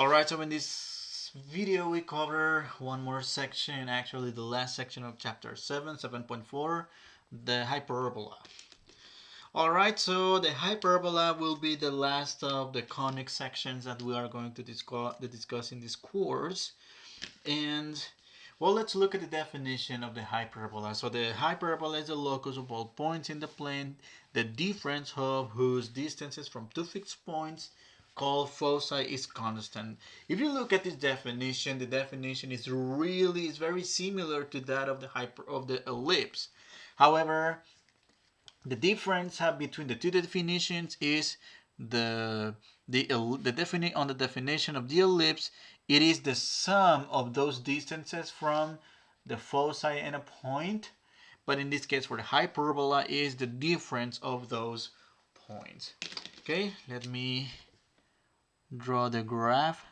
Alright, so in this video we cover one more section, actually the last section of chapter 7, 7.4, the hyperbola. Alright, so the hyperbola will be the last of the conic sections that we are going to discuss in this course. And well, let's look at the definition of the hyperbola. So the hyperbola is the locus of all points in the plane, the difference of whose distances from two fixed points called foci is constant. If you look at this definition, the definition is very similar to that of the ellipse. However, the difference between the two definitions is the definition of the ellipse. It is the sum of those distances from the foci and a point, but in this case for the hyperbola is the difference of those points. Okay, let me draw the graph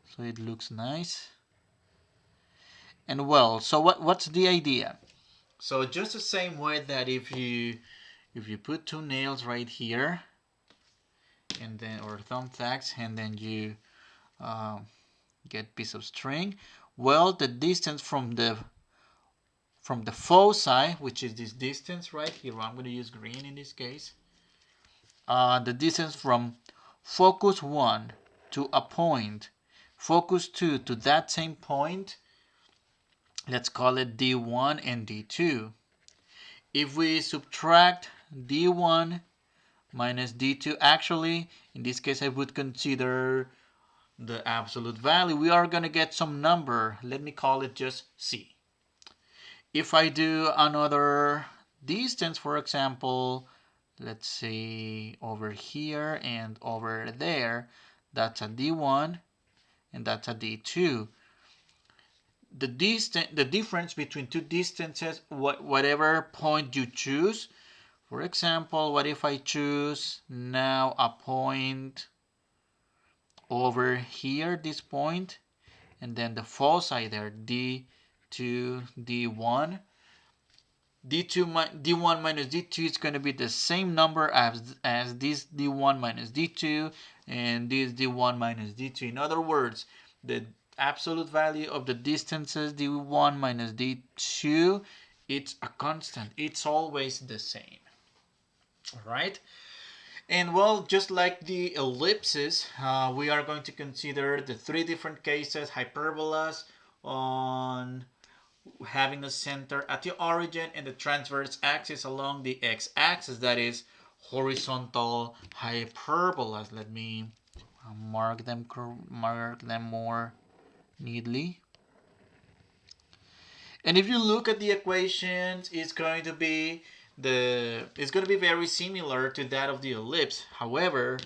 so it looks nice. And well, so what's the idea? So just the same way that if you put two nails right here, and then or thumbtacks, and then you get piece of string, well, the distance from the foci, which is this distance right here, I'm going to use green in this case, the distance from focus 1 to a point, focus 2 to that same point, let's call it D1 and D2. If we subtract D1 minus D2, actually, in this case, I would consider the absolute value. We are going to get some number. Let me call it just C. If I do another distance, for example, let's say over here and over there, that's a D1 and that's a D2. The difference between two distances, whatever point you choose. For example, what if I choose now a point over here, this point, and then the foci there, D2, D1. D1 minus D2 is going to be the same number as this D1 minus D2 and this D1 minus D2. In other words, the absolute value of the distances D1 minus D2, it's a constant. It's always the same. All right. And well, just like the ellipses, we are going to consider the three different cases: hyperbolas on having a center at the origin and the transverse axis along the x-axis, that is horizontal hyperbolas. Let me mark them more neatly. And if you look at the equations, it's going to be very similar to that of the ellipse. However,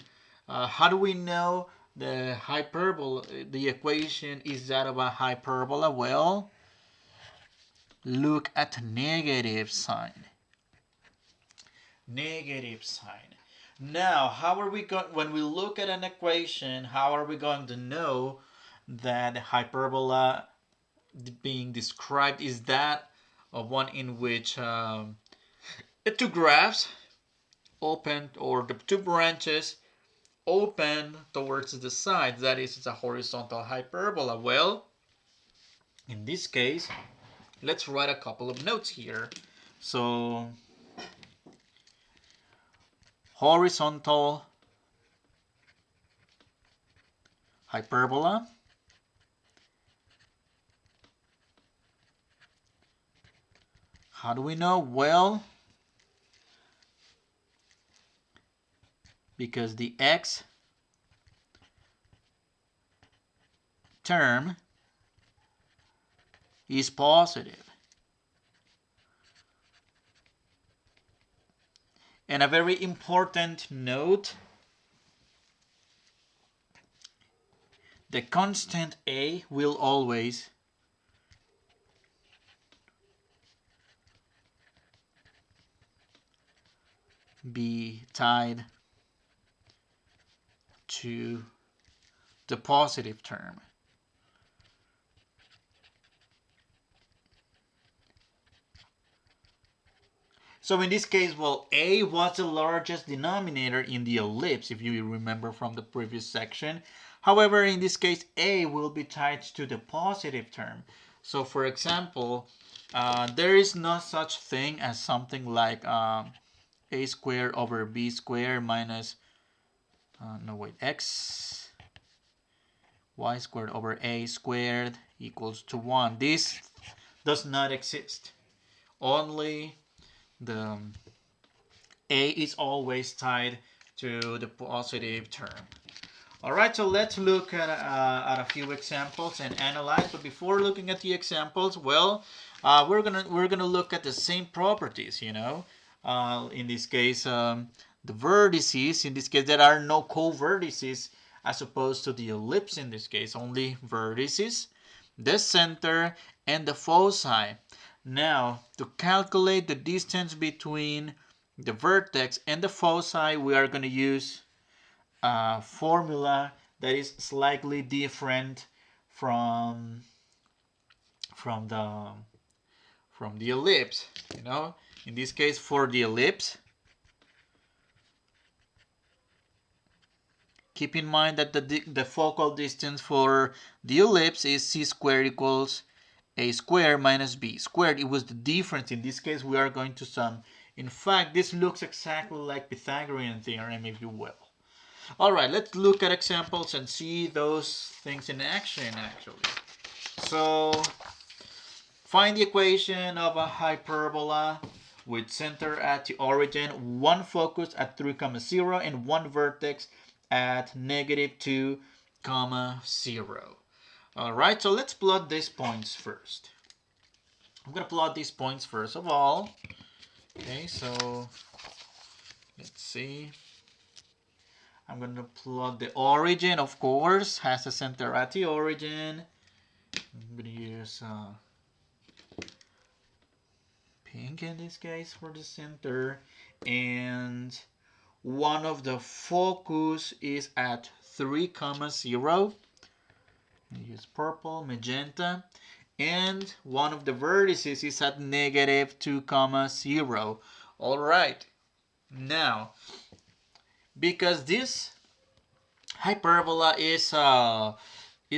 how do we know the hyperbola, the equation is that of a hyperbola? Well, look at negative sign. Negative sign. Now, how are we going, when we look at an equation, how are we going to know that the hyperbola being described is that of one in which the two graphs open, or the two branches open towards the sides? That is, it's a horizontal hyperbola. Well, in this case, let's write a couple of notes here. So, horizontal hyperbola. How do we know? Well, because the x term is positive. And a very important note, the constant a will always be tied to the positive term. So in this case, well, a was the largest denominator in the ellipse, if you remember from the previous section. However, in this case, a will be tied to the positive term. So for example, there is no such thing as something like a squared over b squared minus, x y squared over a squared equals to 1. This does not exist. Only the a is always tied to the positive term. All right, so let's look at a few examples and analyze. But before looking at the examples, well, we're gonna look at the same properties. In this case, the vertices. In this case, there are no co-vertices as opposed to the ellipse. In this case, only vertices, the center, and the foci. Now, to calculate the distance between the vertex and the foci, we are going to use a formula that is slightly different from from the from the ellipse. In this case, for the ellipse, keep in mind that the focal distance for the ellipse is c squared equals a squared minus b squared. It was the difference. In this case, we are going to sum. In fact, this looks exactly like Pythagorean theorem, if you will. All right, let's look at examples and see those things in action, actually. So, find the equation of a hyperbola with center at the origin, one focus at 3, 0, and one vertex at -2, 0. All right, so let's plot these points first. I'm going to plot these points first of all. Okay, so let's see. I'm going to plot the origin, of course, has a center at the origin. I'm going to use pink in this case for the center. And one of the focus is at 3, 0. Use purple, magenta. And one of the vertices is at -2, 0. All right. Now, because this hyperbola is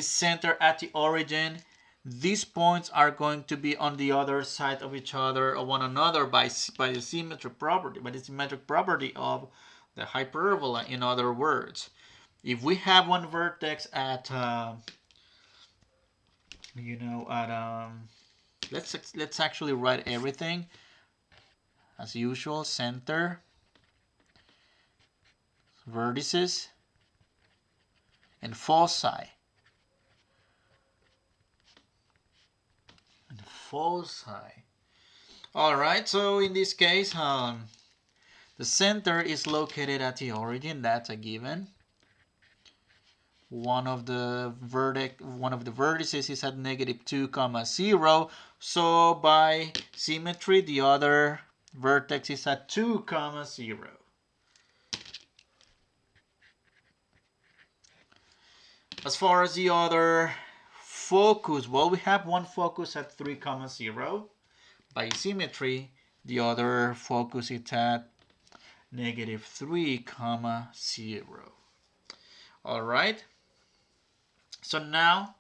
centered at the origin, these points are going to be on the other side of each other or one another by the symmetric property of the hyperbola. In other words, if we have one vertex at let's actually write everything as usual. Center, vertices, and foci. All right, so in this case, the center is located at the origin. That's a given. One of the vertices is at -2, 0. So by symmetry, the other vertex is at 2, 0. As far as the other focus, well, we have one focus at 3, 0. By symmetry, the other focus is at -3, 0. All right. So now,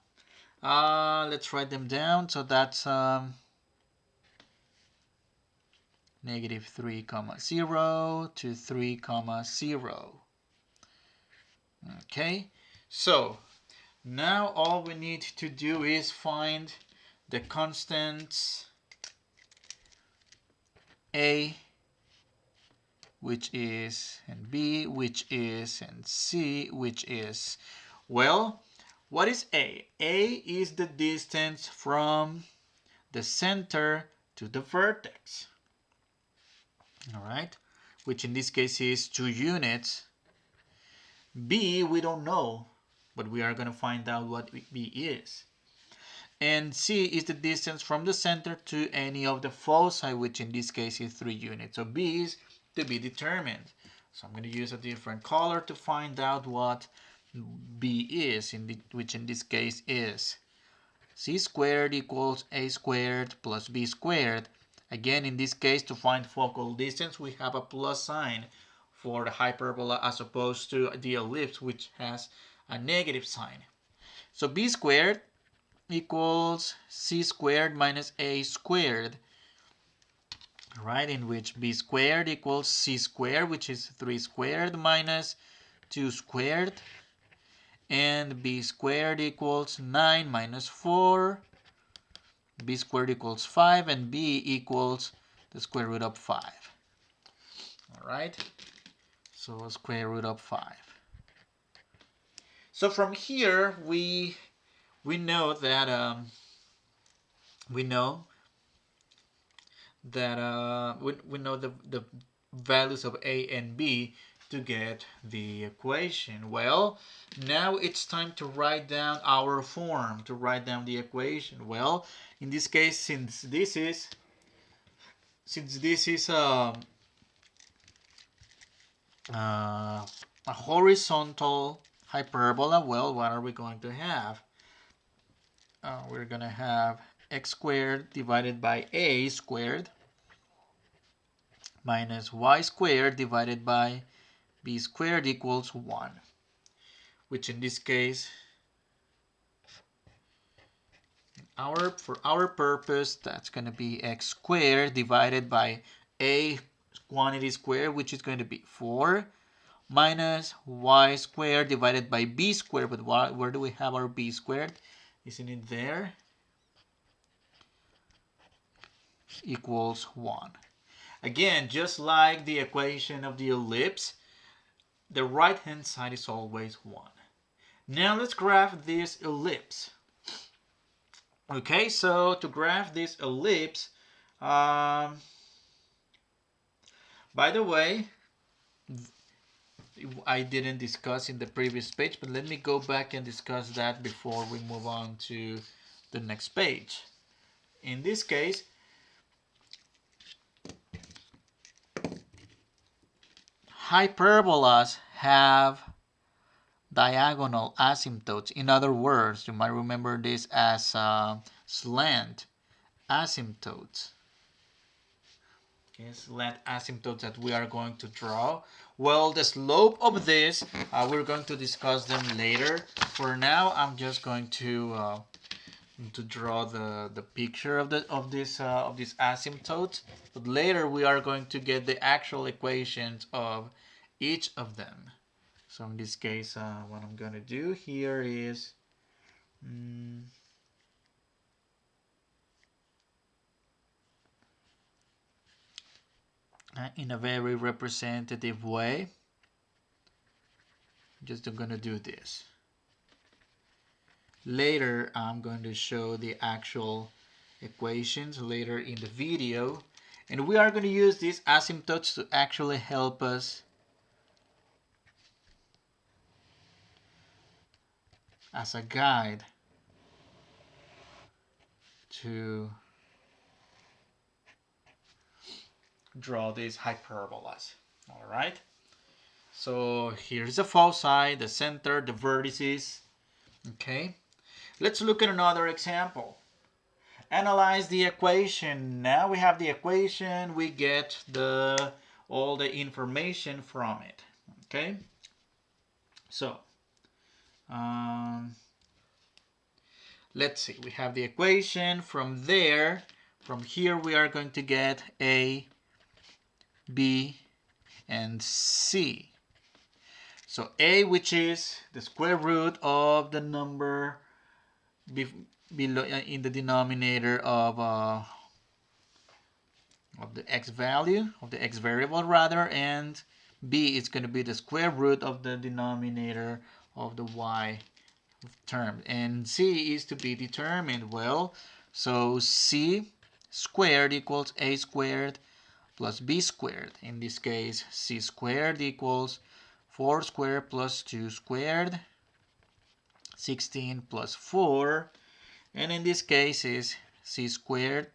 let's write them down. So that's -3, 0 to 3, 0. Okay. So now all we need to do is find the constants A, which is, and B, which is, and C, which is. Well, what is A? A is the distance from the center to the vertex. All right, which in this case is 2 units. B, we don't know, but we are going to find out what B is. And C is the distance from the center to any of the foci, which in this case is 3 units. So B is to be determined. So I'm going to use a different color to find out what B is, which in this case is C squared equals A squared plus B squared. Again, in this case, to find focal distance, we have a plus sign for the hyperbola as opposed to the ellipse, which has a negative sign. So b squared equals c squared minus a squared, right? In which b squared equals c squared, which is 3 squared minus 2 squared, and b squared equals 9 minus 4, b squared equals 5, and b equals the square root of 5. All right, so square root of 5. So from here we know that we know the values of a and b to get the equation. Well, now it's time to write down our form, to write down the equation. Well, in this case, since this is a horizontal hyperbola, well, what are we going to have? We're going to have x squared divided by a squared minus y squared divided by b squared equals 1, which in this case, for our purpose, that's going to be x squared divided by a quantity squared, which is going to be 4, minus y squared divided by b squared. But where do we have our b squared? Isn't it there? Equals 1. Again, just like the equation of the ellipse, the right hand side is always 1. Now let's graph this ellipse. Okay, so to graph this ellipse, by the way, I didn't discuss in the previous page, but let me go back and discuss that before we move on to the next page. In this case, hyperbolas have diagonal asymptotes. In other words, you might remember this as slant asymptotes. Okay, slant asymptotes that we are going to draw. Well, the slope of this, we're going to discuss them later. For now, I'm just going to draw the picture of this asymptotes. But later, we are going to get the actual equations of each of them. So in this case, what I'm going to do here is in a very representative way, just I'm going to do this. Later, I'm going to show the actual equations later in the video. And we are going to use these asymptotes to actually help us as a guide to draw these hyperbolas. All right. So here's the foci, the center, the vertices. Okay. Let's look at another example. Analyze the equation. Now we have the equation. We get all the information from it. Okay. So let's see. We have the equation. From there, from here, we are going to get A, B, and C. So A, which is the square root of the number below in the denominator of the x value, of the x variable rather, and b is going to be the square root of the denominator of the y term, and c is to be determined. Well, so c squared equals a squared plus b squared. In this case, c squared equals 4 squared plus 2 squared, 16 plus 4, and in this case is c squared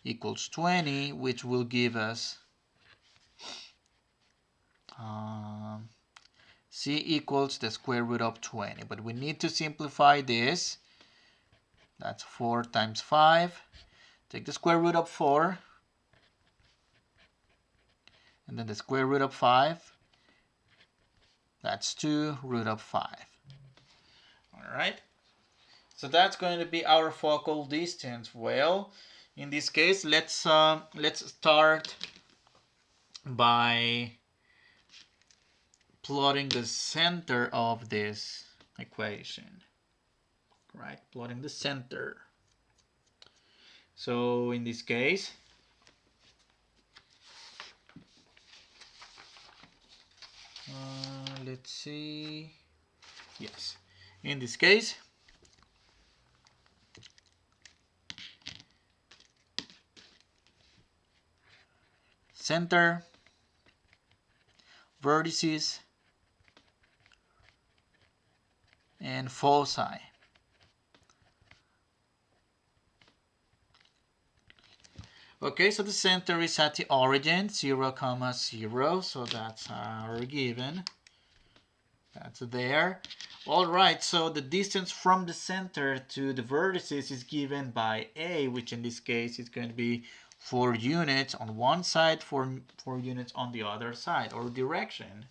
equals 20, which will give us c equals the square root of 20. But we need to simplify this. That's 4 times 5. Take the square root of 4, and then the square root of 5. That's 2 root of 5. All right. So that's going to be our focal distance. Well, in this case, let's start by plotting the center of this equation. Right, plotting the center. So in this case, let's see. Yes, in this case, center, vertices, and foci. Okay, so the center is at the origin, 0, 0, so that's our given. That's there. All right, so the distance from the center to the vertices is given by A, which in this case is going to be 4 units on one side, 4 units on the other side, or direction.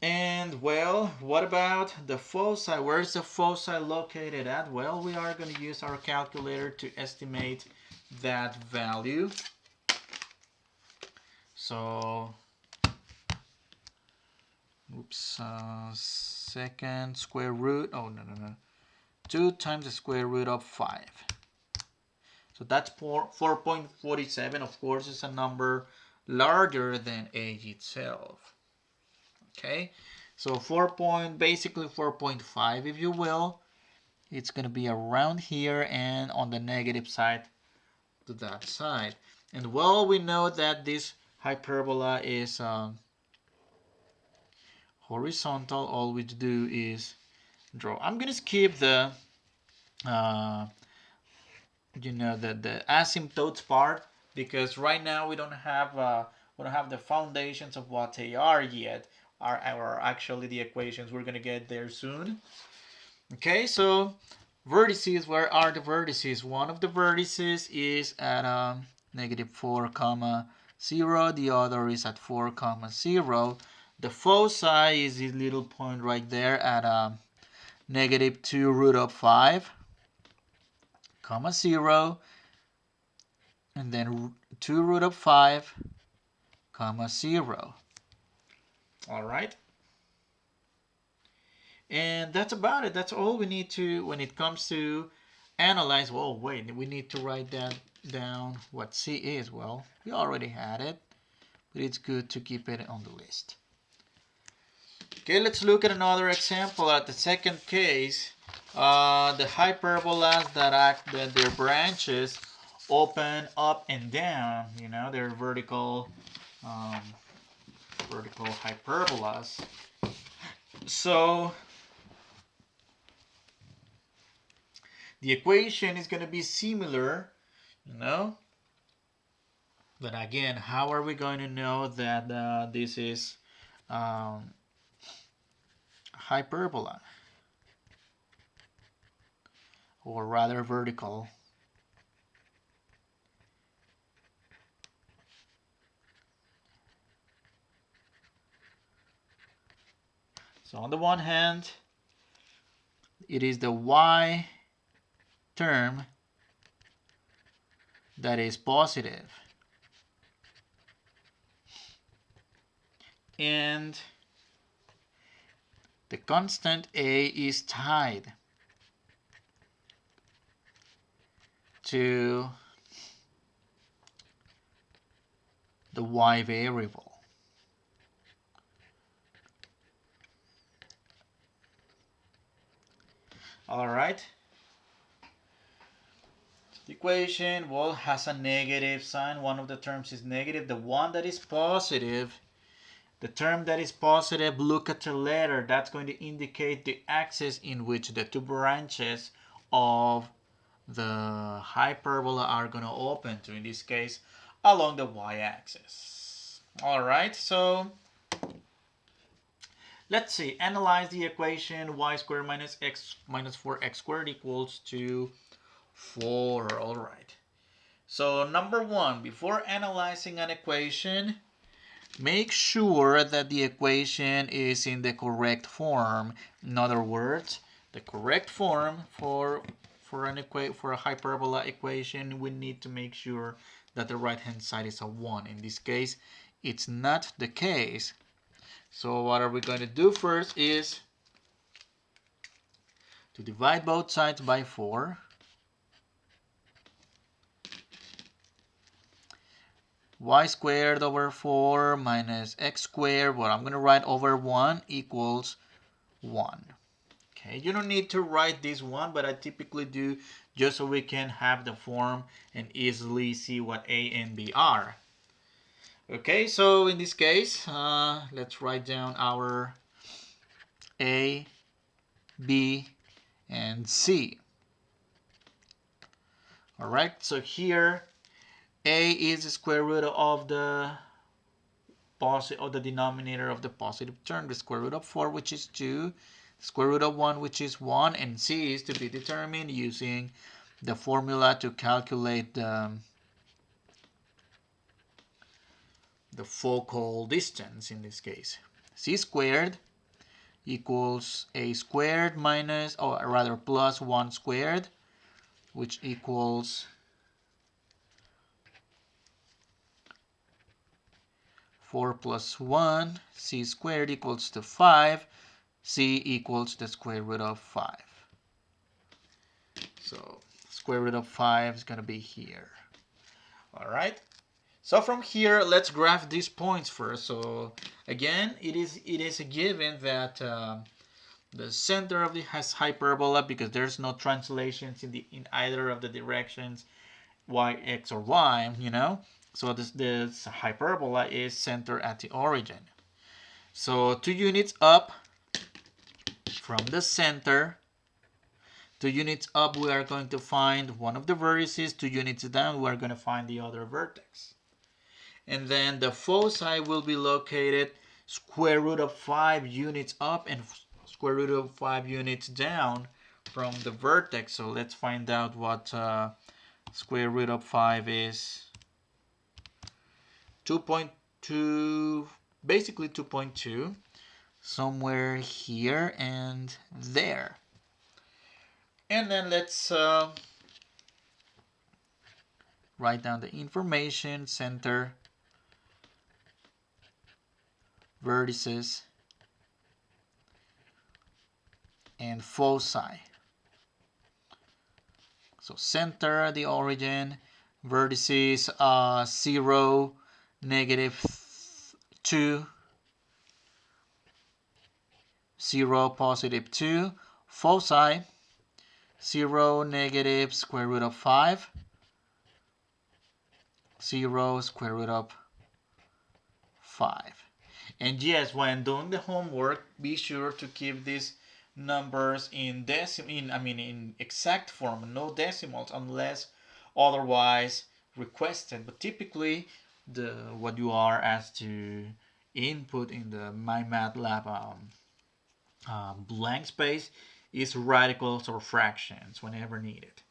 And, well, what about the foci? Where's the foci located at? Well, we are going to use our calculator to estimate that value. So, oops, second square root, oh, no. 2 times the square root of 5. So that's 4.47. Of course, it's a number larger than A itself. Okay, so basically 4.5, if you will. It's going to be around here and on the negative side to that side. And well, we know that this hyperbola is horizontal. All we do is draw. I'm going to skip the the asymptotes part, because right now we don't have the foundations of what they are yet. Are actually the equations. We're going to get there soon. Okay, so vertices, where are the vertices? One of the vertices is at negative 4, 0. The other is at 4, 0. The foci is this little point right there at negative 2 root of 5, 0. And then 2 root of 5, 0. All right. And that's about it. That's all we need to, when it comes to analyze. Well, wait, we need to write that down, what C is. Well, we already had it, but it's good to keep it on the list. Okay, let's look at another example. At the second case, the hyperbolas that their branches open up and down. They're vertical hyperbolas. So the equation is going to be similar, but again, how are we going to know that this is hyperbola, or rather vertical? So on the one hand, it is the y term that is positive, and the constant A is tied to the y variable. All right. The equation, well, has a negative sign. One of the terms is negative. The one that is positive, the term that is positive, look at the letter. That's going to indicate the axis in which the two branches of the hyperbola are going to open to, in this case, along the y-axis. All right, so let's see. Analyze the equation y squared minus x minus 4x squared equals to 4. All right. So number 1, before analyzing an equation, make sure that the equation is in the correct form. In other words, the correct form for a hyperbola equation, we need to make sure that the right hand side is a 1. In this case, it's not the case. So what are we going to do first is to divide both sides by 4. Y squared over 4 minus x squared, well, I'm going to write over 1 equals 1. Okay, you don't need to write this one, but I typically do just so we can have the form and easily see what A and B are. Okay, so in this case, let's write down our A, B, and C. All right, so here A is the square root of the denominator of the positive term, the square root of 4, which is 2, the square root of 1, which is 1, and C is to be determined using the formula to calculate the focal distance in this case. C squared equals A squared minus, or rather plus 1 squared, which equals 4 plus 1. C squared equals to 5. C equals the square root of 5. So square root of 5 is going to be here. All right. So from here, let's graph these points first. So again, it is a given that the center of the hyperbola, because there's no translations in either of the directions, y, x, or y, you know. So this hyperbola is centered at the origin. So 2 units up from the center, 2 units up, we are going to find one of the vertices. 2 units down, we are going to find the other vertex. And then the foci will be located square root of 5 units up and square root of 5 units down from the vertex. So let's find out what square root of 5 is. 2.2, basically 2.2, somewhere here and there. And then let's write down the information: center, vertices, and foci. So center, the origin, vertices 0, -2, 0, +2, foci 0, negative square root of 5, 0, square root of 5. And yes, when doing the homework, be sure to keep these numbers in exact form, no decimals unless otherwise requested. But typically, what you are asked to input in the MyMathLab blank space is radicals or fractions whenever needed.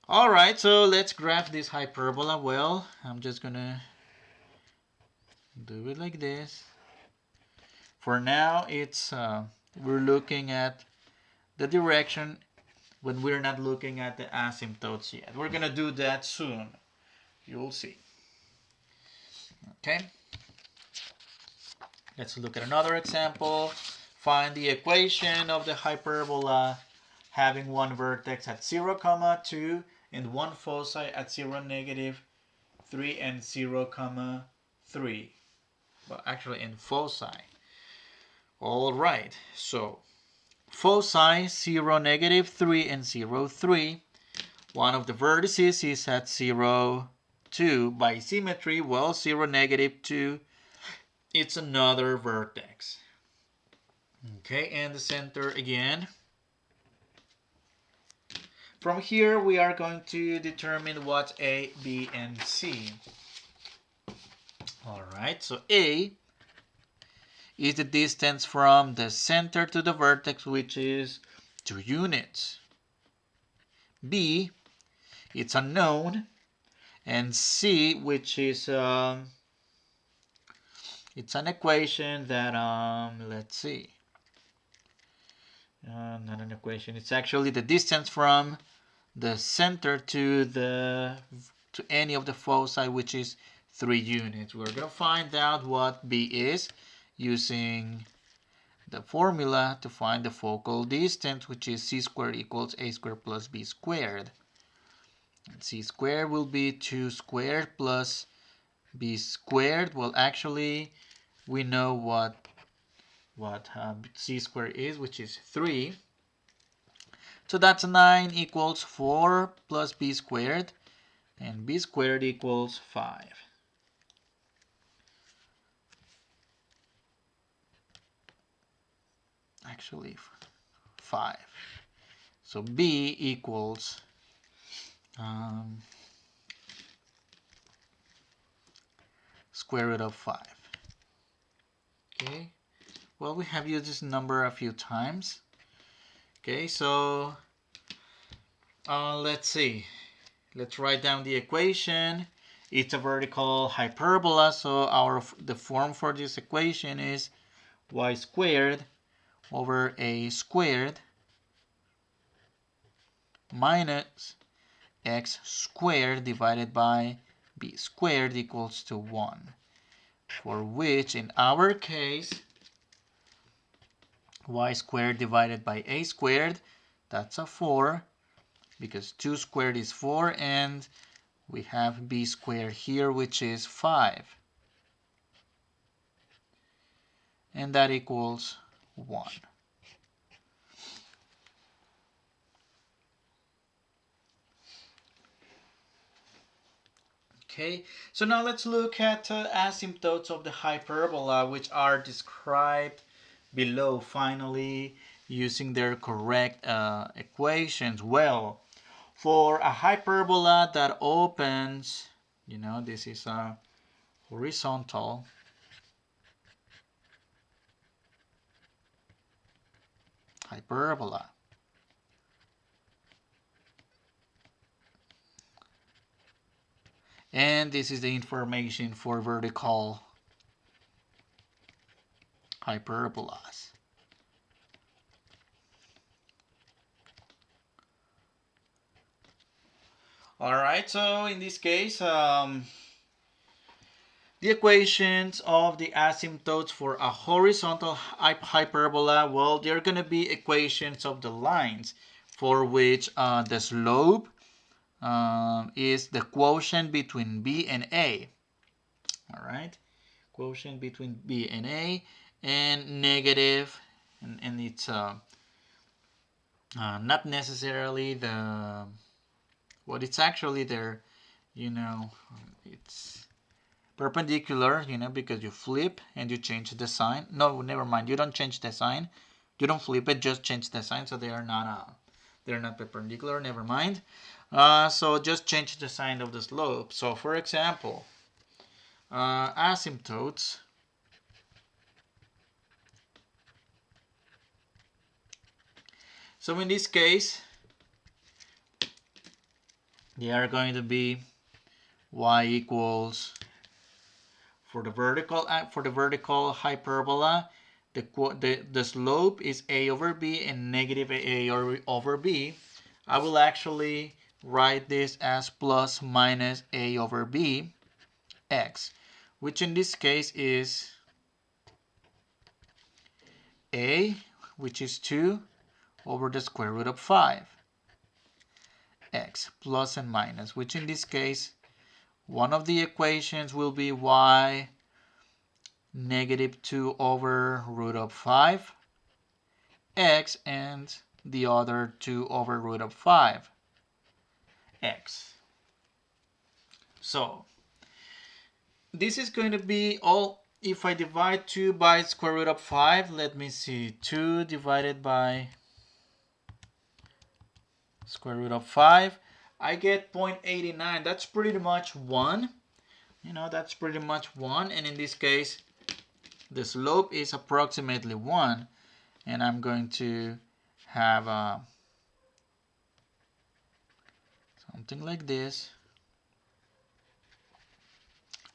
All right, so let's graph this hyperbola. Well, I'm just gonna do it like this. For now, it's we're looking at the direction when we're not looking at the asymptotes yet. We're gonna do that soon. You'll see. Okay. Let's look at another example. Find the equation of the hyperbola having one vertex at 0, 2 and one foci at 0, -3 and 0, 3. Well, actually in foci. All right, so foci 0, -3 and 0, 3. One of the vertices is at 0, 2. By symmetry, well, 0, -2, it's another vertex. Okay, and the center again. From here, we are going to determine what's A, B, and C. All right, so A is the distance from the center to the vertex, which is 2 units. B it's unknown, and c, which is it's an equation that let's see, not an equation, it's actually the distance from the center to any of the foci, which is 3 units. We're going to find out what b is using the formula to find the focal distance, which is c squared equals a squared plus b squared. And c squared will be 2 squared plus b squared. Well, actually, we know what c squared is, which is 3. So that's 9 equals 4 plus b squared, and b squared equals 5. Actually, 5. So b equals square root of 5. Okay. Well, we have used this number a few times. Okay, so let's see. Let's write down the equation. It's a vertical hyperbola, so the form for this equation is y squared over a squared minus x squared divided by b squared equals to 1. For which, in our case, y squared divided by a squared, that's a 4, because 2 squared is 4, and we have b squared here, which is 5. And that equals 1. Okay, so now let's look at asymptotes of the hyperbola, which are described below, finally, using their correct equations. Well, for a hyperbola that opens, this is a horizontal hyperbola. And this is the information for vertical hyperbolas. Alright, so in this case, the equations of the asymptotes for a horizontal hyperbola, well, they're going to be equations of the lines for which the slope is the quotient between b and a. Alright, quotient between b and a, and negative, and it's not necessarily it's actually there, it's perpendicular, because you flip and you change the sign. No, never mind, you don't change the sign, you don't flip it, just change the sign, so they are not perpendicular, never mind. So just change the sign of the slope. So for example, asymptotes so in this case they are going to be y equals, for the vertical hyperbola, the slope is a over b and negative a over b. I will actually write this as plus minus a over b x, which in this case is a, which is 2 over the square root of 5, x plus and minus, which in this case one of the equations will be y negative 2 over root of 5 x, and the other 2 over root of 5 x. So this is going to be all. If I divide 2 by square root of 5, let me see, 2 divided by square root of 5, I get 0.89. That's pretty much 1. That's pretty much 1. And in this case, the slope is approximately 1. And I'm going to have something like this,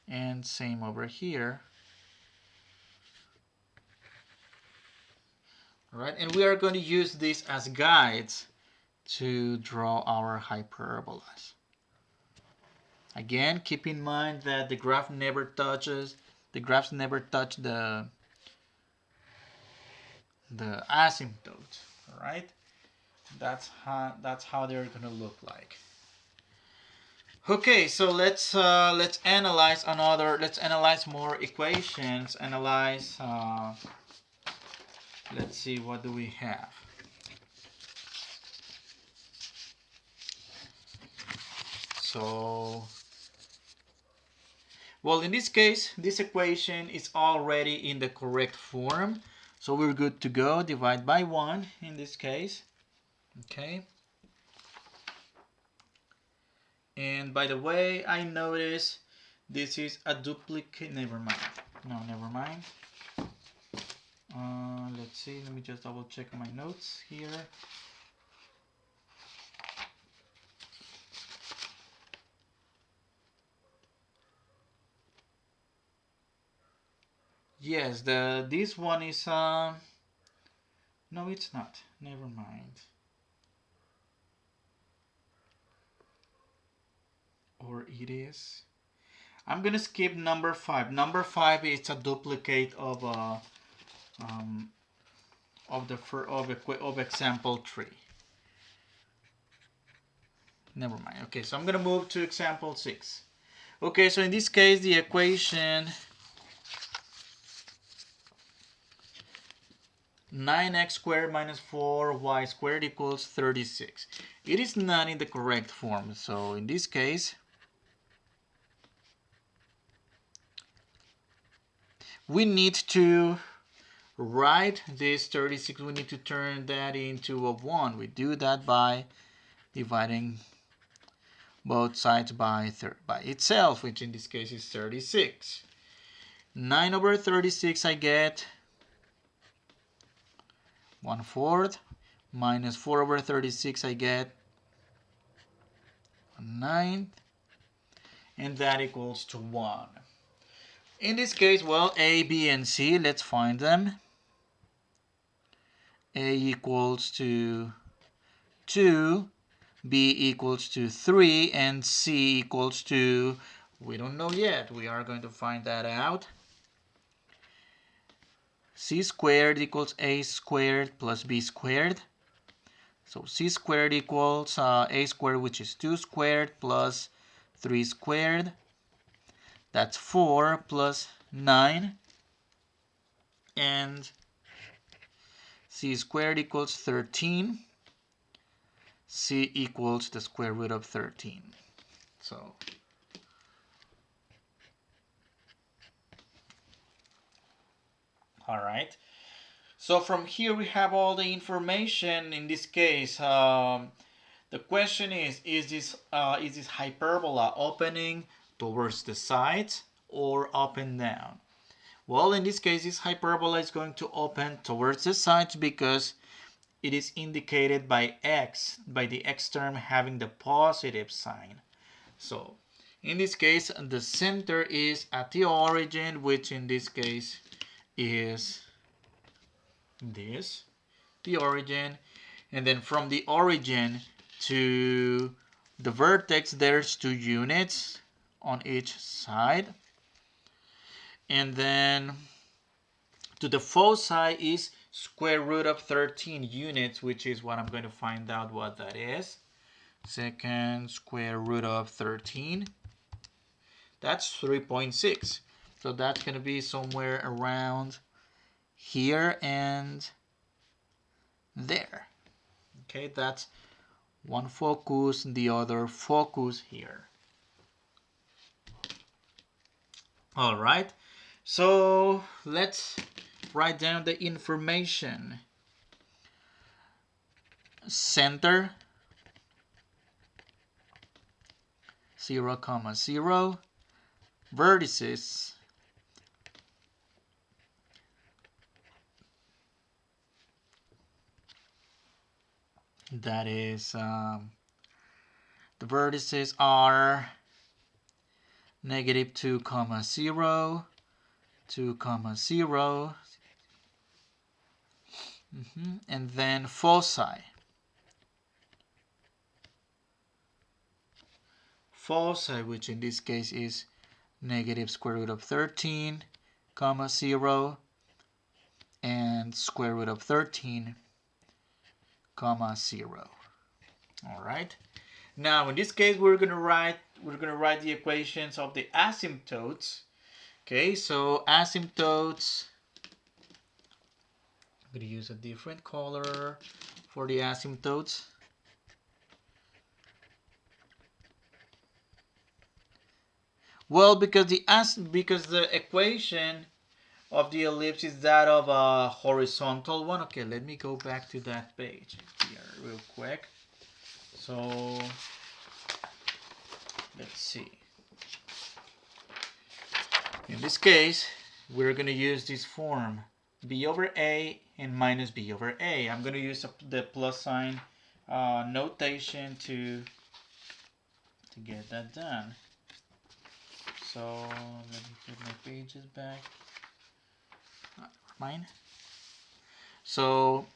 and same over here. All right, and we are going to use this as guides to draw our hyperbolas. Again, keep in mind that the graphs never touch the asymptotes. All right, that's how they're going to look like. Okay, so let's analyze more equations. Let's see, what do we have? So, well, in this case, this equation is already in the correct form, so we're good to go. Divide by 1 in this case. Okay. And by the way, I notice this is a duplicate. Never mind. No, never mind. Let's see. Let me just double check my notes here. Yes, this one is no, it's not. Never mind. Or it is. I'm gonna skip number 5. Number 5 is a duplicate of example 3. Never mind. Okay, so I'm gonna move to example 6. Okay, so in this case, the equation 9x squared minus 4y squared equals 36. It is not in the correct form. So in this case, we need to write this 36. We need to turn that into a 1. We do that by dividing both sides by itself, which in this case is 36. 9 over 36, I get 1/4. Minus 4 over 36, I get 1/9. And that equals to 1. In this case, well, A, B, and C, let's find them. A equals to 2, B equals to 3, and C equals to, we don't know yet. We are going to find that out. C squared equals A squared plus B squared. So C squared equals A squared, which is 2 squared plus 3 squared. That's 4 plus 9. And C squared equals 13. C equals the square root of 13. So all right. So from here we have all the information. In this case, the question is this hyperbola opening towards the sides or up and down? Well, in this case, this hyperbola is going to open towards the sides because it is indicated by x, by the x term having the positive sign. So in this case, the center is at the origin, which in this case is this, the origin. And then from the origin to the vertex, there's 2 units on each side. And then to the foci is square root of 13 units, which is what I'm going to find out what that is. Second square root of 13. That's 3.6. So that's going to be somewhere around here and there. Okay, that's one focus, the other focus here. All right, so let's write down the information. Center 0, 0. Vertices that The vertices are negative 2 comma 0, 2 comma 0, and then foci. Foci, which in this case is negative square root of 13 comma 0 and square root of 13 comma 0. All right. Now in this case we're gonna write the equations of the asymptotes. Okay, so asymptotes, I'm gonna use a different color for the asymptotes. Well, because the equation of the ellipse is that of a horizontal one. Okay, let me go back to that page here real quick. So let's see. In this case, we're going to use this form, b over a and minus b over a. I'm going to use the plus sign notation to get that done. So let me put my pages back. Mine. So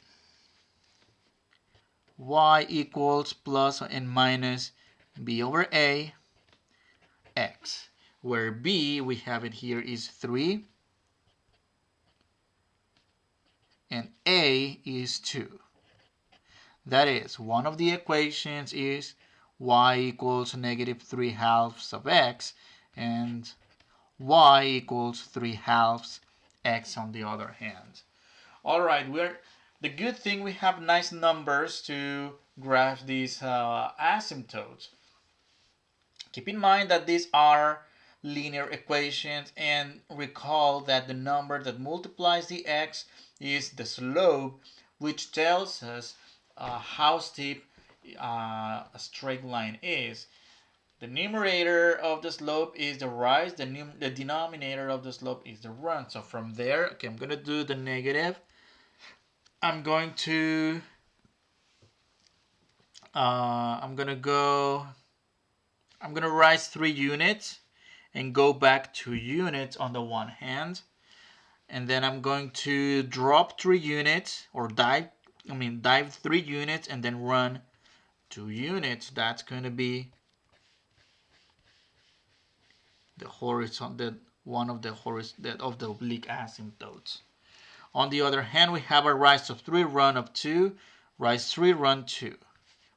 y equals plus and minus b over a x, where b, we have it here, is 3 and a is 2. That is, one of the equations is y equals negative 3 halves of x, and y equals 3 halves x on the other hand. All right, the good thing, we have nice numbers to graph these asymptotes. Keep in mind that these are linear equations, and recall that the number that multiplies the x is the slope, which tells us how steep a straight line is. The numerator of the slope is the rise, the denominator of the slope is the run. So from there, okay, I'm going to do the negative. I'm going to rise 3 units and go back 2 units on the one hand, and then I'm going to drop 3 units, or dive 3 units and then run 2 units. That's going to be the horizontal, one of the oblique asymptotes. On the other hand, we have a rise of 3, run of 2, rise 3, run 2,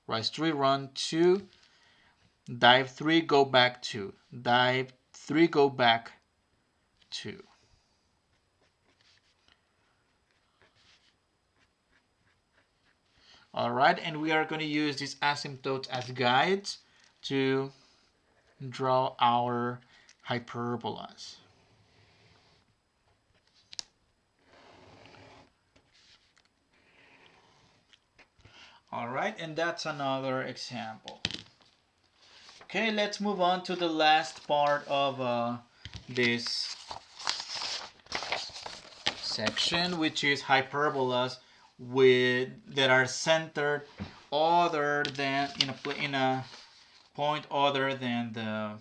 rise 3, run 2, dive 3, go back 2, dive 3, go back 2. All right, and we are going to use these asymptotes as guides to draw our hyperbolas. All right, and that's another example. Okay, let's move on to the last part of this section, which is hyperbolas that are centered other than in a point other than the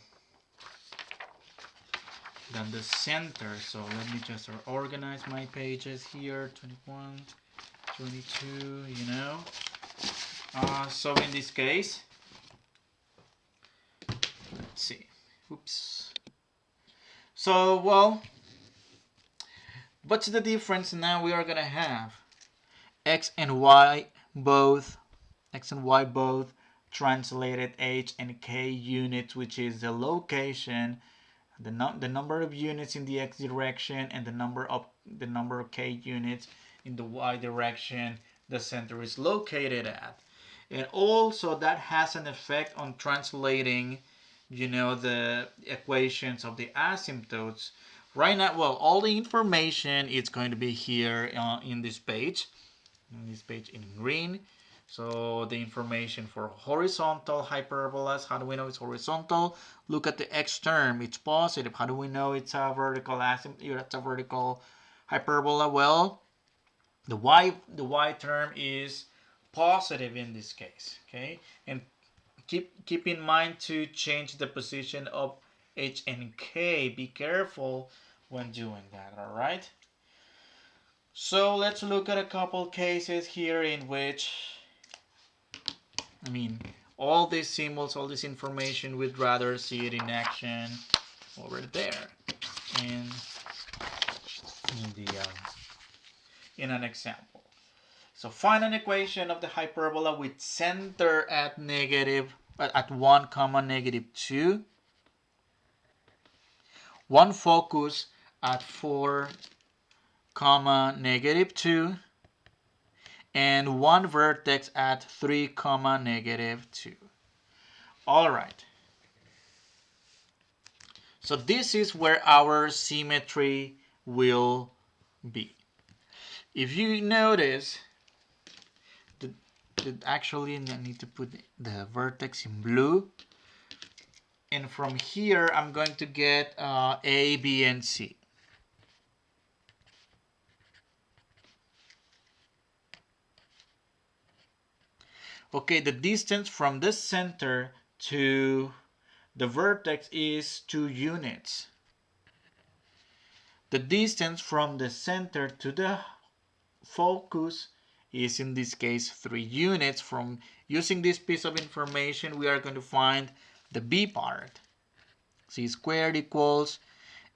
center. So let me just organize my pages here. 21, 22, so in this case, let's see. Oops. So, well, what's the difference now? We are gonna have x and y both translated h and k units, which is the location, the number of units in the x direction, and the number of k units in the y direction the center is located at. And also that has an effect on translating, the equations of the asymptotes. Right now, well, all the information is going to be here in this page in green. So the information for horizontal hyperbolas, how do we know it's horizontal? Look at the x term, it's positive. How do we know it's a vertical it's a vertical hyperbola? Well, the y term is positive in this case, okay? And keep in mind to change the position of H and K. Be careful when doing that, all right? So let's look at a couple cases here in which, all these symbols, all this information, we'd rather see it in action over there in in an example. So find an equation of the hyperbola with center at 1 comma negative 2, one focus at 4 comma negative 2, and one vertex at 3 comma negative 2. All right. So this is where our symmetry will be. If you notice, actually I need to put the vertex in blue. And from here, I'm going to get A, B, and C. Okay, the distance from the center to the vertex is 2 units. The distance from the center to the focus is, in this case, 3 units. From using this piece of information, we are going to find the B part. C squared equals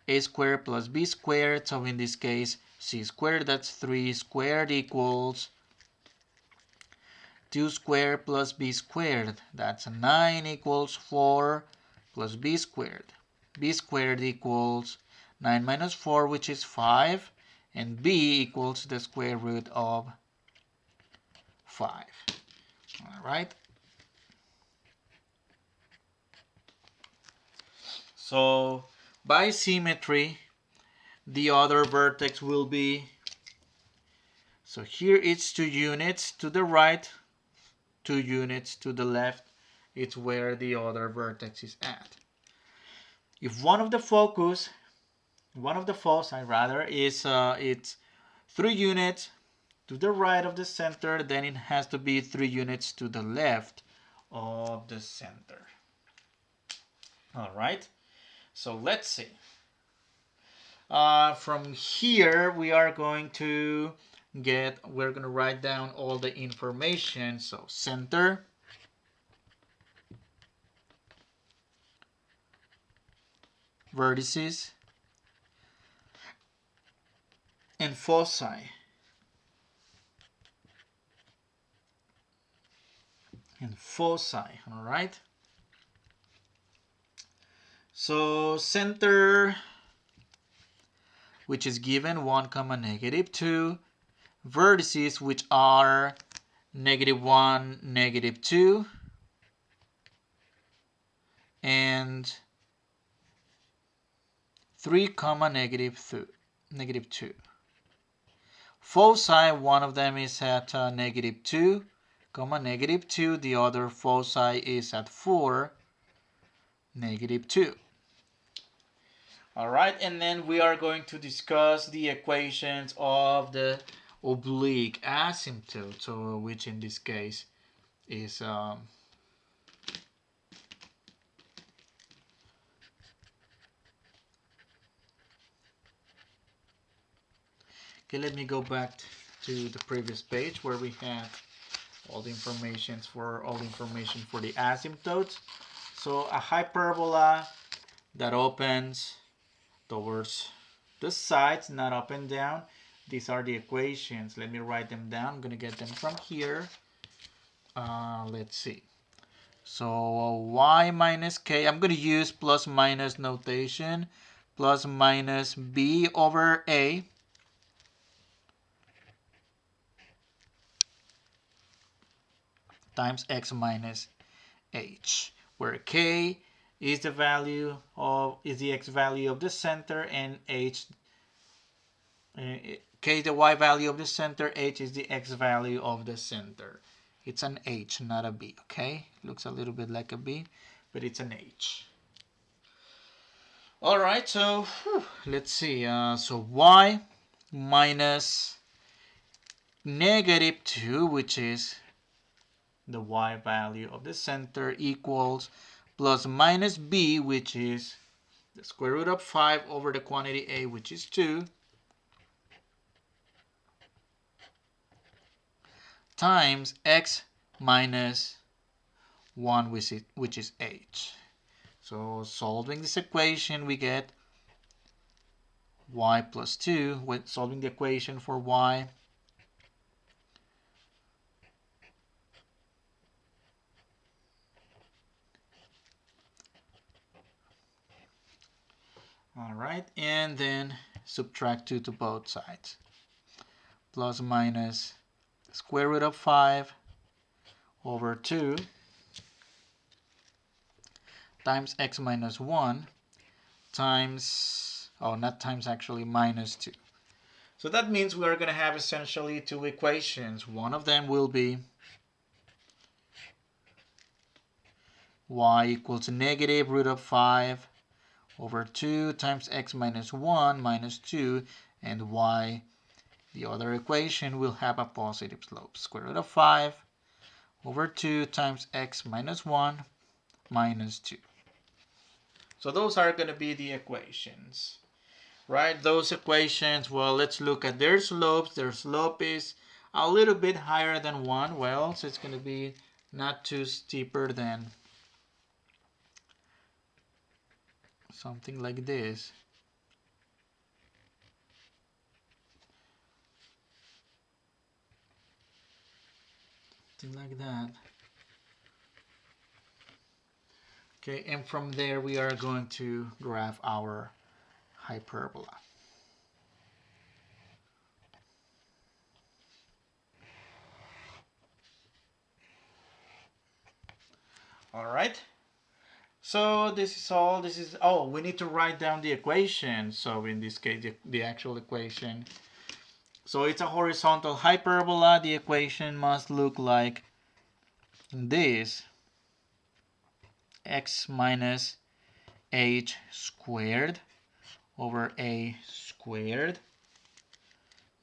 A squared plus B squared. So in this case, C squared, that's 3 squared, equals 2 squared plus B squared. That's 9, equals 4 plus B squared. B squared equals 9 minus 4, which is 5. And B equals the square root of 5. All right. So by symmetry, the other vertex will be, so here it's 2 units to the right, 2 units to the left. It's where the other vertex is at. If one of the foci is it's 3 units to the right of the center, then it has to be 3 units to the left of the center. All right. So let's see. From here, we're going to write down all the information. So center, vertices, and foci. All right. So center, which is given 1 comma negative 2, vertices, which are -1, -2, and 3 comma -2. Foci, one of them is at -2 comma -2, the other foci is at 4, -2. All right, and then we are going to discuss the equations of the oblique asymptote, so which in this case is okay, let me go back to the previous page where we had all the information for the asymptotes. So a hyperbola that opens towards the sides, not up and down. These are the equations. Let me write them down. I'm going to get them from here. Let's see. So y minus k, I'm going to use plus minus notation. Plus minus b over a times x minus h, where k is the x value of the center, and h, k is the y value of the center, h is the x value of the center. It's an h, not a b, okay? Looks a little bit like a b, but it's an h. All right, so let's see. So y minus -2, which is the y value of the center, equals plus minus b, which is the square root of 5 over the quantity a, which is 2, times x minus 1, which is h. So solving this equation, we get y plus 2. When solving the equation for y, all right, and then subtract 2 to both sides. Plus minus the square root of 5 over 2 times x minus 1 times, oh, not times, actually, minus 2. So that means we are going to have essentially two equations. One of them will be y equals negative root of 5 over 2 times x minus 1 minus 2, and y, the other equation, will have a positive slope. Square root of 5 over 2 times x minus 1 minus 2. So those are going to be the equations, right? Those equations, well, let's look at their slopes. Their slope is a little bit higher than 1. Well, so it's going to be not too steeper than something like this. Something like that. Okay, and from there we are going to graph our hyperbola. All right. So this is all. This is, oh, we need to write down the equation. So in this case, the actual equation. So it's a horizontal hyperbola. The equation must look like this: x minus h squared over a squared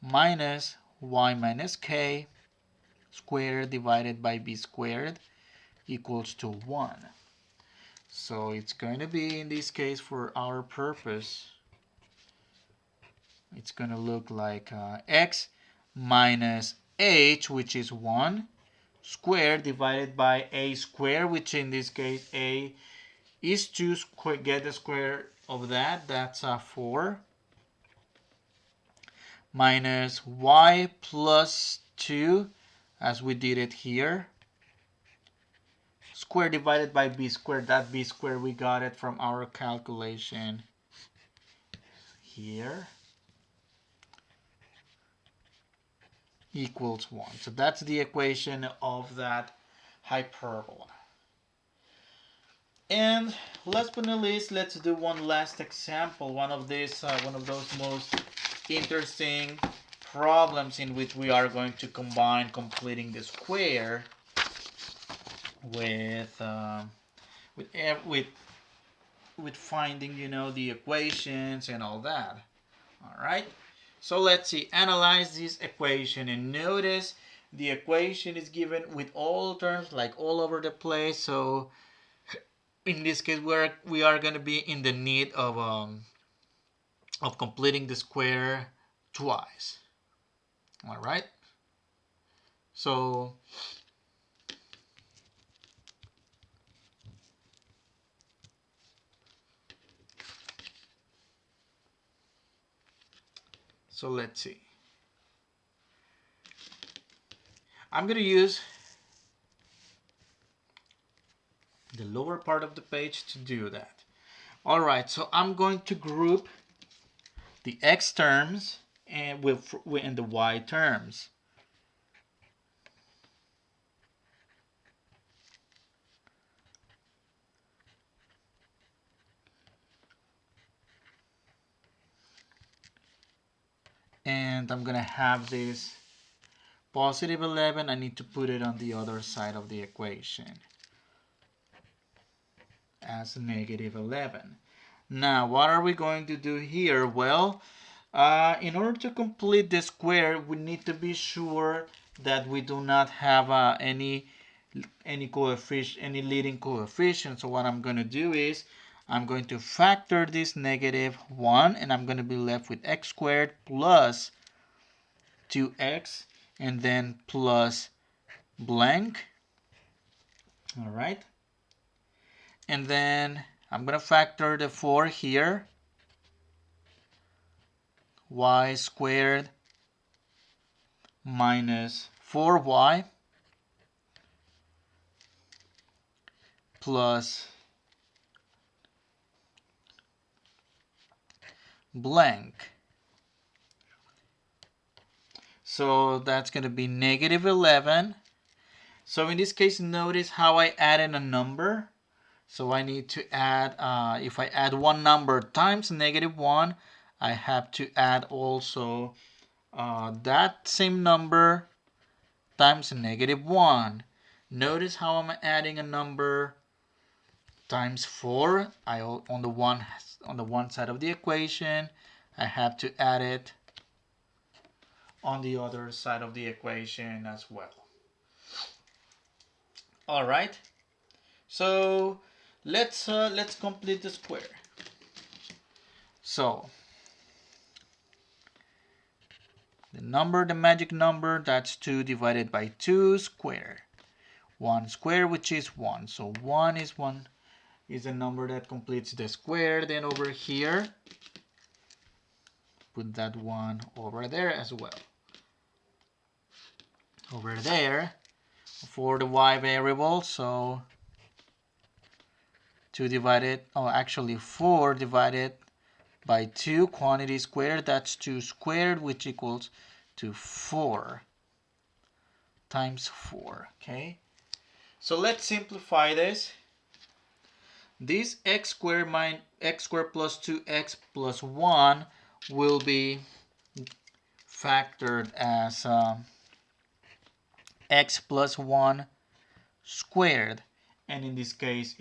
minus y minus k squared divided by b squared equals to 1. So it's going to be, in this case, for our purpose, it's going to look like x minus h, which is 1, squared divided by a squared, which in this case a is 2. Get the square of that, that's 4, minus y plus 2, as we did it here, square divided by b squared. That b squared, we got it from our calculation here, equals 1. So that's the equation of that hyperbola. And last but not least, let's do one last example. One of those most interesting problems in which we are going to combine completing the square with finding, the equations and all that. All right. So let's see. Analyze this equation, and notice the equation is given with all terms, like all over the place. So in this case, we are going to be in the need of completing the square twice. All right. So let's see. I'm going to use the lower part of the page to do that. All right, so I'm going to group the x terms and with the y terms. And I'm going to have this positive 11. I need to put it on the other side of the equation as negative 11. Now, what are we going to do here? Well, in order to complete the square, we need to be sure that we do not have any any coefficient, any leading coefficient. So what I'm going to do is I'm going to factor this -1, and I'm going to be left with x squared plus 2x and then plus blank. All right. And then I'm going to factor the 4 here. Y squared minus 4y plus blank. So that's going to be -11. So in this case, notice how I added a number. So I need to add, if I add one number times -1, I have to add also that same number times -1. Notice how I'm adding a number times 4. On the one side of the equation, I have to add it on the other side of the equation as well. All right. So let's complete the square. So the magic number, that's 2 divided by 2 squared. 1 squared, which is 1. So 1 is a number that completes the square. Then over here, put that 1 over there as well. Over there for the y variable, so 4 divided by 2 quantity squared, that's 2 squared, which equals to 4 times 4. Okay, so let's simplify this. This x squared plus 2x plus 1 will be factored as x plus 1 squared, and in this case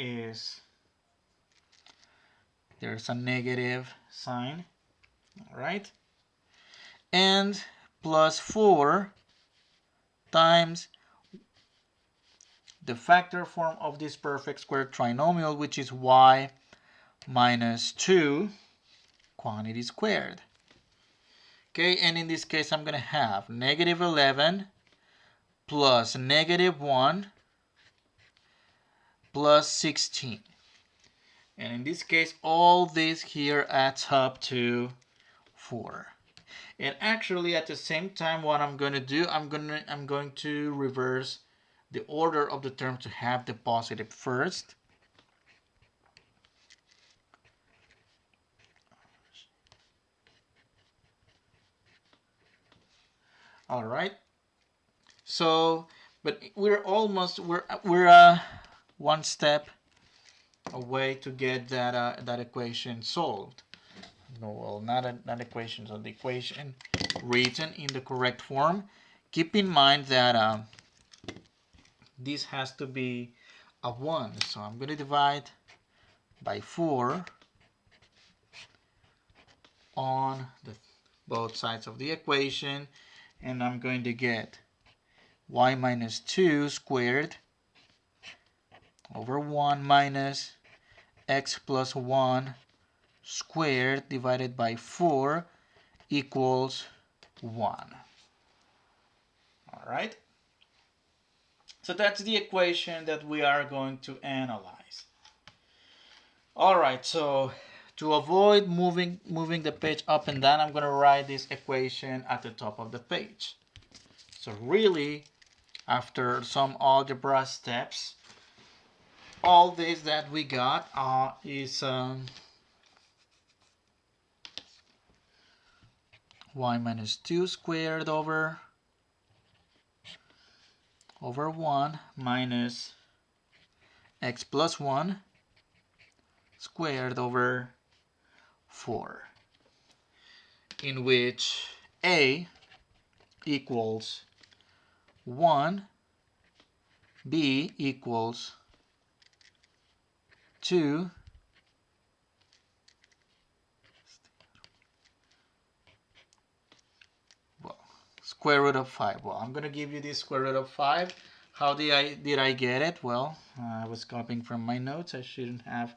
there's a negative sign. All right, and plus 4 times the factor form of this perfect square trinomial, which is y minus 2 quantity squared. Okay, and in this case I'm going to have -11 plus -1 plus 16. And in this case, all this here adds up to 4. And actually, at the same time, what I'm going to do, I'm going to reverse the order of the terms to have the positive first. All right. So, but we're one step away to get that equation solved. No, well, not equation, so the equation written in the correct form. Keep in mind that this has to be a 1. So I'm going to divide by 4 on both sides of the equation, and I'm going to get y minus 2 squared over 1 minus x plus 1 squared divided by 4 equals 1. All right. So that's the equation that we are going to analyze. All right, so to avoid moving the page up and down, I'm going to write this equation at the top of the page. So really, after some algebra steps, all this that we got is y minus 2 squared over 1 minus x plus 1 squared over 4, in which a equals 1, b equals 2, well, square root of 5. Well, I'm going to give you this square root of 5. How did I get it? Well, I was copying from my notes. I shouldn't have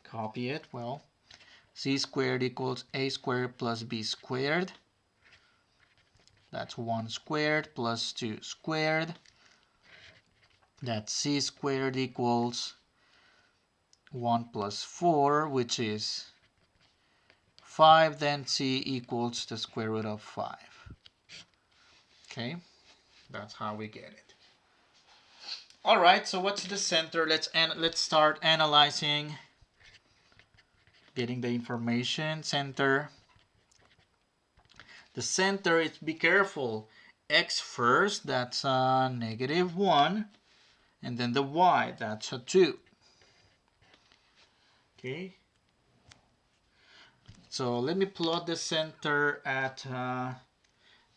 copied it. Well, c squared equals a squared plus b squared. That's 1 squared plus 2 squared. That's c squared equals 1 plus 4, which is 5. Then c equals the square root of 5. Okay, that's how we get it. All right, so what's the center? Let's start analyzing, getting the information. Center. The center is, be careful, x first, that's a -1, and then the y, that's a 2. Okay, so let me plot the center at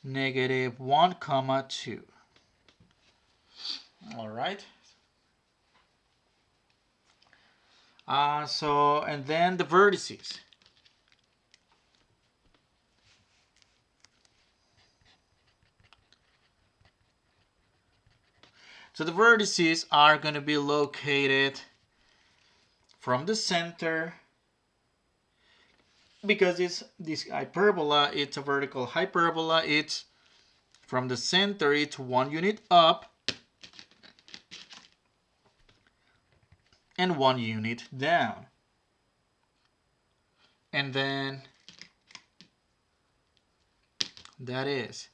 -1, 2. All right. And then the vertices. So the vertices are going to be located from the center, because this hyperbola, it's a vertical hyperbola. It's from the center, it's 1 unit up and 1 unit down. And then that is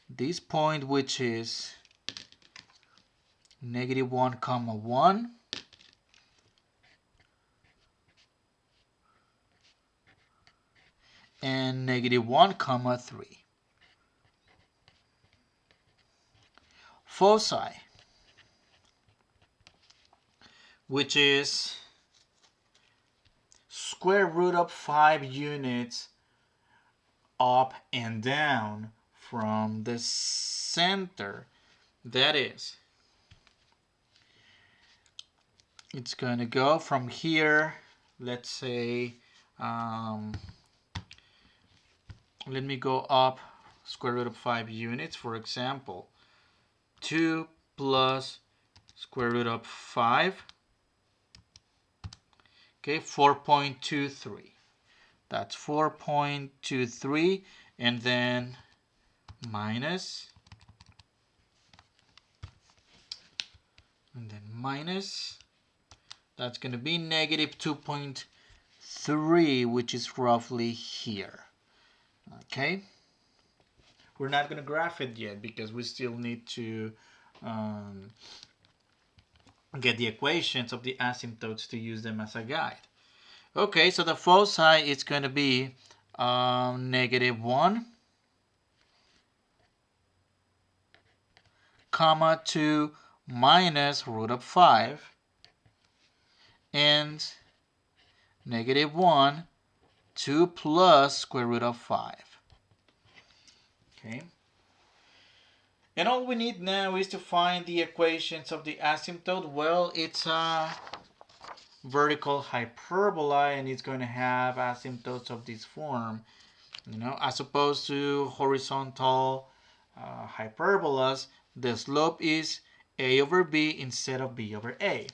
this point, which is -1, 1, and -1, 3. Foci, which is square root of 5 units up and down from the center. That is, it's going to go from here, let's say, let me go up square root of 5 units, for example, 2 plus square root of 5, okay, 4.23. That's 4.23, and then minus, that's going to be -2.3, which is roughly here. Okay, we're not going to graph it yet because we still need to get the equations of the asymptotes to use them as a guide. Okay, so the foci is going to be -1, 2 minus root of 5, and -1, 2 plus square root of 5. Okay. And all we need now is to find the equations of the asymptote. Well, it's a vertical hyperbola, and it's going to have asymptotes of this form, as opposed to horizontal hyperbolas. The slope is a over b instead of b over a.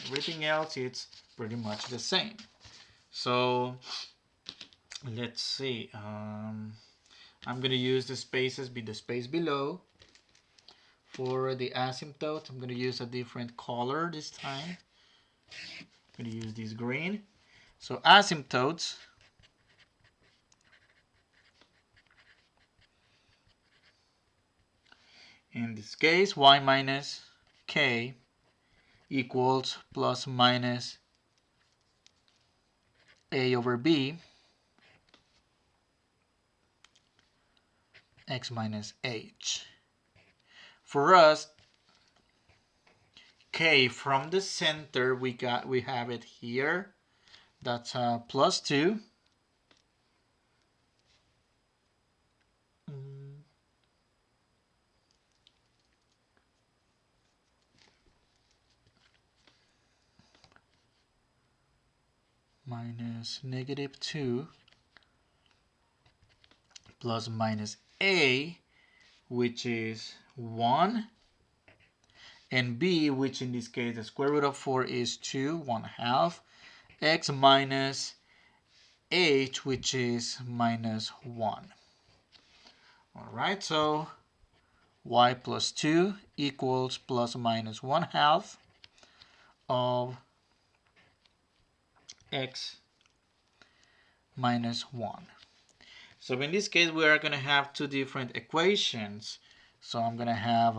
Everything else, it's pretty much the same. So let's see. I'm going to use the spaces, the space below. For the asymptote, I'm going to use a different color this time. I'm going to use this green. So asymptotes, in this case, y minus k equals plus minus a over b, x minus h. For us, k from the center, we have it here. That's plus 2. Minus -2 plus minus a, which is 1, and b, which in this case the square root of 4 is 2, 1/2, x minus h, which is minus 1. Alright, so y plus 2 equals plus or minus 1/2 of x minus 1. So in this case, we are going to have two different equations. So I'm going to have,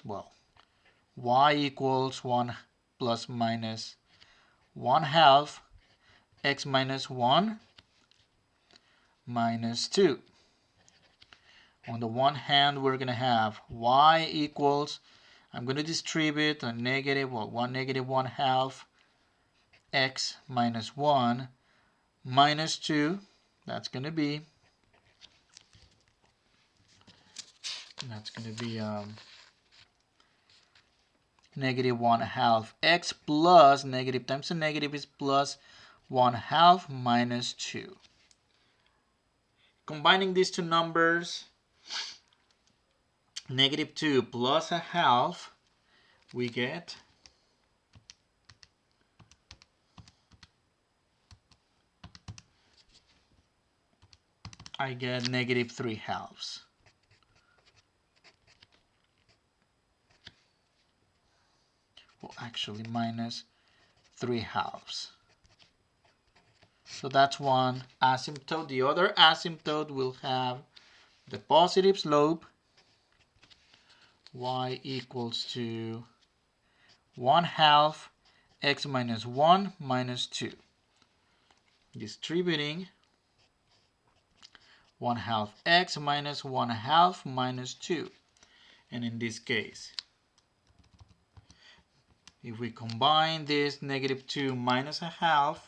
well, y equals 1 plus minus 1/2 x minus 1 minus 2. On the one hand, we're going to have y equals, I'm going to distribute a negative, well, 1 negative 1/2 x minus 1 minus 2. That's going to be negative 1/2 x plus negative times a negative is plus 1/2 minus 2. Combining these two numbers, negative 2 plus 1/2, we get negative 3/2. Well, actually minus 3/2. So that's one asymptote. The other asymptote will have the positive slope, y equals to 1/2 x minus 1 minus 2. Distributing 1/2 x minus 1/2 minus 2. And in this case, if we combine this negative 2 minus 1/2,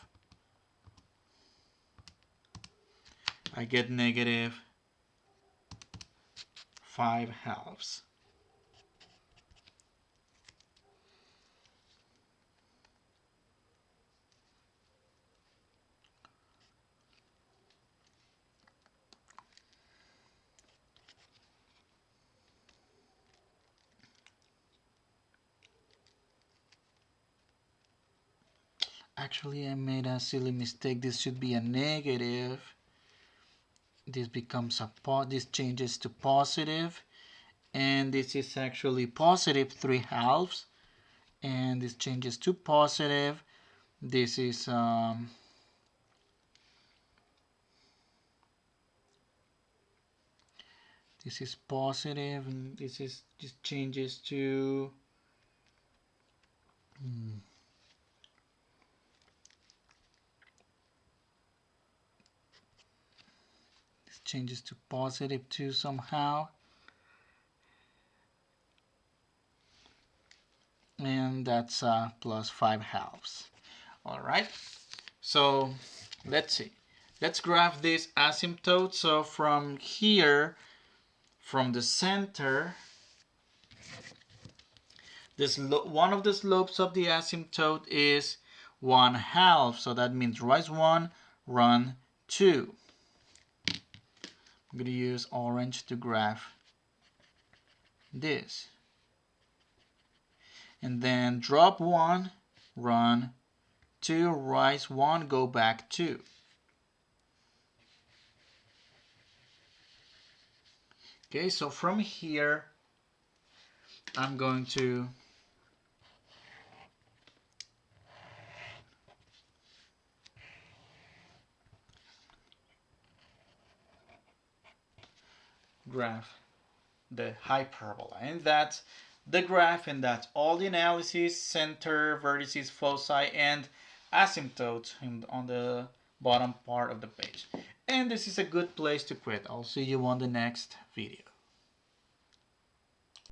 I get negative 5/2. Actually, I made a silly mistake. This should be a negative. This becomes this changes to positive, and this is actually positive 3/2, and this changes to positive. This is positive, and this changes to changes to positive 2 somehow, and that's plus 5/2. All right, so let's see. Let's graph this asymptote. So from here, from the center, one of the slopes of the asymptote is 1/2. So that means rise 1, run 2. I'm going to use orange to graph this. And then drop 1, run 2, rise 1, go back 2. Okay, so from here, I'm going to graph the hyperbola, and that's the graph, and that's all the analysis: center, vertices, foci, and asymptotes on the bottom part of the page. And this is a good place to quit. I'll see you on the next video.